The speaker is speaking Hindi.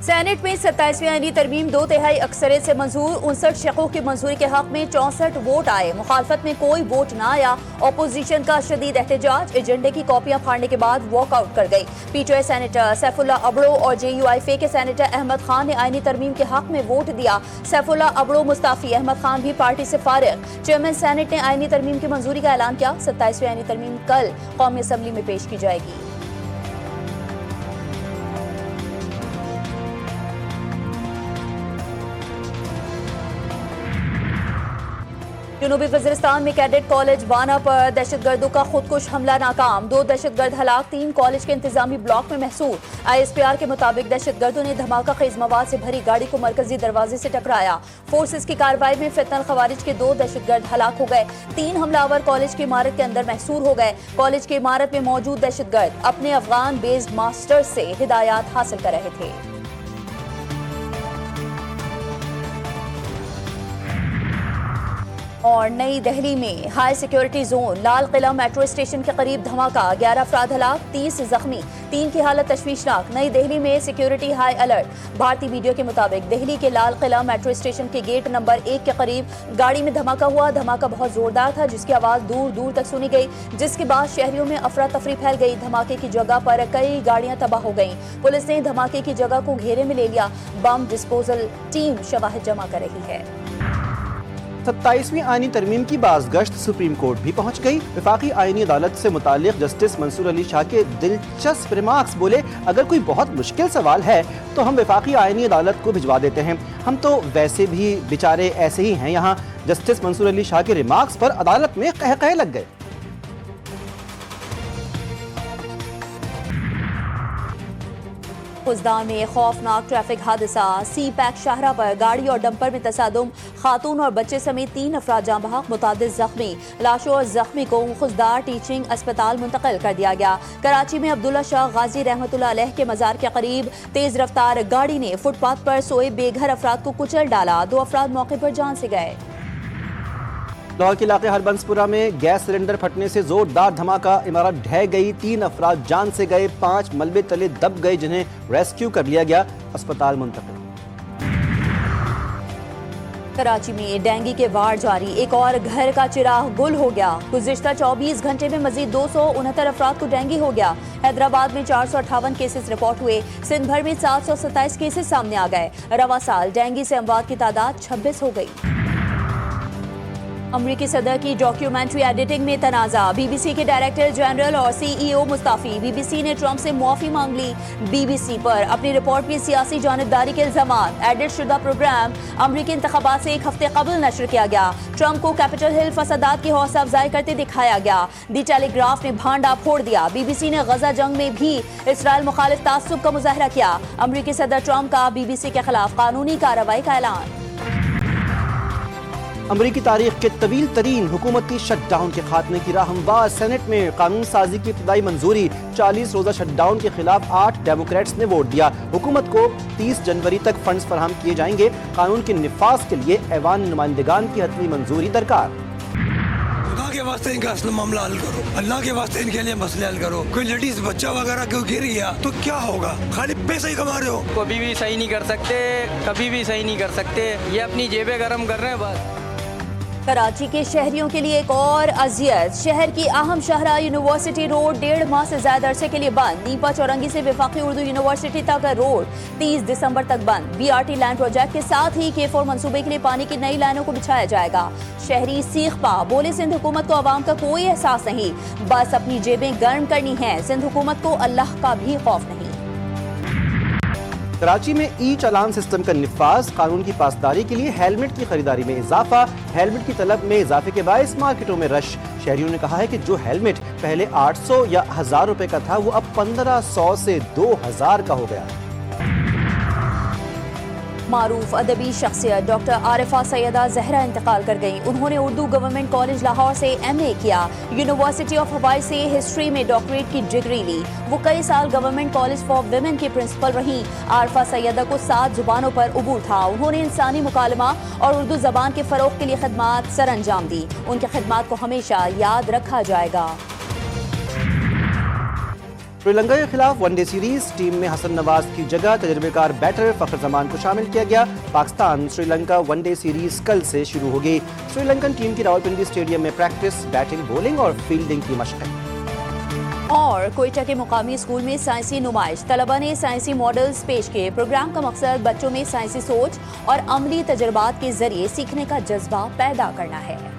सेनेट में 27वीं आईनी तरमीम 2/3 अक्सरियत से मंजूर। 59 शकों की मंजूरी के हक में 64 वोट आए। मुखालफत में कोई वोट ना आया। अपोजिशन का शदीद एहतजाज। एजेंडे की कॉपियां फाड़ने के बाद वॉकआउट कर गई। पीटीआई सेनेटर सैफुल्ला अबड़ो और JUIF के सेनेटर अहमद खान ने आईनी तरमीम के हक में वोट दिया। सैफुल्ला अबड़ो मुस्ताफी, अहमद खान भी पार्टी से फारिग। चेयरमैन सेनेट ने आईनी तरमीम की मंजूरी का ऐलान किया। 27वीं आईनी तरमीम कल कौमी असम्बली में पेश की जाएगी। जनूबी वज़ीरिस्तान में कैडेट कॉलेज वाना पर दहशतगर्दों का खुदकुश हमला नाकाम। 2 दहशतगर्द हलाक, 3 कॉलेज के इंतजामी ब्लॉक में महसूर। ISPR के मुताबिक दहशतगर्दों ने धमाका खेज मवाद से भरी गाड़ी को मरकजी दरवाजे से टकराया। फोर्सेस की कार्रवाई में फितनल खवारिज के 2 दहशतगर्द हलाक हो गए। 3 हमलावर कॉलेज की इमारत के अंदर महसूर हो गए। कॉलेज की इमारत में मौजूद दहशतगर्द अपने अफगान बेस्ड मास्टर्स से हिदायत हासिल कर रहे थे। और नई दिल्ली में high security zone Lal Qila metro station के करीब धमाका, 11 अफराद हलाक, 30 जख्मी, 3 की हालत तशवीशनाक। नई दिल्ली में सिक्योरिटी हाई अलर्ट। भारतीय मीडिया के मुताबिक दिल्ली के लाल किला मेट्रो स्टेशन के गेट नंबर 1 के करीब गाड़ी में धमाका हुआ। धमाका बहुत जोरदार था जिसकी आवाज दूर दूर तक सुनी गई, जिसके बाद शहरियों में अफरा तफरी फैल गई। धमाके की जगह पर कई गाड़ियां तबाह हो गईं। पुलिस ने धमाके की जगह को घेरे में ले लिया। बम डिस्पोजल टीम शवाहिद जमा कर रही है। 27वीं आईनी तरमीम की बाज़गश्त सुप्रीम कोर्ट भी पहुंच गई। वफाकी आईनी अदालत से मुतालिक जस्टिस मंसूर अली शाह के दिलचस्प रिमार्क्स। बोले, अगर कोई बहुत मुश्किल सवाल है तो हम वफाकी आईनी अदालत को भिजवा देते हैं, हम तो वैसे भी बेचारे ऐसे ही हैं यहाँ। जस्टिस मंसूर अली शाह के रिमार्क्स पर अदालत में कह लग गए। खुजदान में खौफनाक ट्रैफिक हादसा। CPAC शाहरा पर गाड़ी और डंपर में तसादुम, खातून और बच्चे समेत 3 अफराद जाँ बहक, मुतादिद जख्मी। लाशों और जख्मी को खुजदार टीचिंग अस्पताल मुंतकिल कर दिया गया। कराची में अब्दुल्ला शाह गाजी रहमतुल्लाह अलैह के मजार के करीब तेज रफ्तार गाड़ी ने फुटपाथ पर सोए बेघर अफराद को कुचल डाला। 2 अफराद मौके पर जान से गए। लाहौर के इलाके हरबंसपुरा में गैस सिलेंडर फटने से जोरदार धमाका, इमारत ढह गई, 3 अफराद जान से गए, 5 मलबे तले दब गए जिन्हें रेस्क्यू कर लिया गया, अस्पताल मुंतकिल। कराची में डेंगू के वार जारी, एक और घर का चिराग गुल हो गया। गुज़िश्ता 24 घंटे में मजीद 269 अफराद को डेंगू हो गया। हैदराबाद में 458 केसेस रिपोर्ट हुए। सिंध भर में 727 केसेस सामने आ गए। रवा साल डेंगू से अमवात की तादाद 26 हो गई। अमरीकी सदर की डॉक्यूमेंट्री एडिटिंग में तनाज़ा। BBC के डायरेक्टर जनरल और CEO मुस्ताफी। BBC ने ट्रंप से मुआफ़ी मांग ली। BBC पर अपनी रिपोर्ट में सियासी जानिबदारी के इल्जामात। एडिट शुदा प्रोग्राम अमरीकी इंतखाबात से 1 हफ्ते कबल नशर किया गया। ट्रंप को कैपिटल हिल फसादात की हौसला अफजाई करते दिखाया गया। दी टेलीग्राफ ने भांडा फोड़ दिया। BBC ने गजा जंग में भी इसराइल मुखालिफ तासुब का मुजाहरा किया। अमरीकी सदर ट्रंप का BBC के खिलाफ कानूनी कार्रवाई का ऐलान। अमरीकी तारीख के तवील तरीन हुकूमती शटडाउन के खात्मे की राह हमवार। सेनेट में कानून साजी की इब्तदाई मंजूरी। 40 रोजा शटडाउन के खिलाफ 8 डेमोक्रेट्स ने वोट दिया। हुकूमत को 30 जनवरी तक फंड्स फराहम किए जाएंगे। कानून के निफाज के लिए ऐवान नुमाइंदगान की हतमी मंजूरी दरकार। खुदा के वास्ते इनका असला मामला हल करो, अल्लाह के वास्ते इनके लिए मसले हल करो। कोई लेडीज बच्चा वगैरह क्यों गिर गया तो क्या होगा? खाली पैसे ही कमा रहे हो। कभी भी सही नहीं कर सकते, कभी भी सही नहीं कर सकते। ये अपनी जेबें गर्म कर रहे हैं बस। कराची के शहरियों के लिए एक और अजियत। शहर की अहम शाहरा यूनिवर्सिटी रोड 1.5 माह से ज्यादा अरसे के लिए बंद। नीपा चौरंगी से वफाकी उर्दू यूनिवर्सिटी तक का रोड 30 दिसंबर तक बंद। BRT लाइन प्रोजेक्ट के साथ ही K4 मंसूबे के लिए पानी की नई लाइनों को बिछाया जाएगा। शहरी सीख पा बोले, सिंध हुकूमत को आवाम का कोई एहसास नहीं, बस अपनी जेबें गर्म करनी है। सिंध हुकूमत को अल्लाह का भी खौफ नहीं। कराची में चालान सिस्टम का निफाज। कानून की पासदारी के लिए हेलमेट की खरीदारी में इजाफा। हेलमेट की तलब में इजाफे के बायस मार्केटों में रश। शहरियों ने कहा है कि जो हेलमेट पहले 800 या 1000 रुपए का था वो अब 1500 से 2000 का हो गया। मारूफ अदबी शख्सियत डॉक्टर आरिफा सैयदा जहरा इंतकाल कर गईं। उन्होंने उर्दू गवर्नमेंट कॉलेज लाहौर से MA किया। यूनिवर्सिटी ऑफ हवाई से हिस्ट्री में डॉक्टरेट की डिग्री ली। वो कई साल गवर्नमेंट कॉलेज फॉर विमेन की प्रिंसिपल रहीं। आरिफा सैयदा को 7 जुबानों पर उबूर था। उन्होंने इंसानी मुकालमा और उर्दू जबान के फरोग के लिए खिदमात सर अंजाम दी। उनकी खिदमात को हमेशा याद रखा जाएगा। श्रीलंका के खिलाफ वनडे सीरीज टीम में हसन नवाज की जगह तजर्बेकार बैटर फखर जमान को शामिल किया गया। पाकिस्तान श्रीलंका वनडे सीरीज कल से शुरू होगी। श्रीलंकन टीम की रावलपिंडी स्टेडियम में प्रैक्टिस, बैटिंग, बॉलिंग और फील्डिंग की मशक है। और कोयटा के मुकामी स्कूल में साइंसी नुमाइश, तलबा ने साइंसी मॉडल्स पेश किए। प्रोग्राम का मकसद बच्चों में साइंसी सोच और अमली तजर्बात के जरिए सीखने का जज्बा पैदा करना है।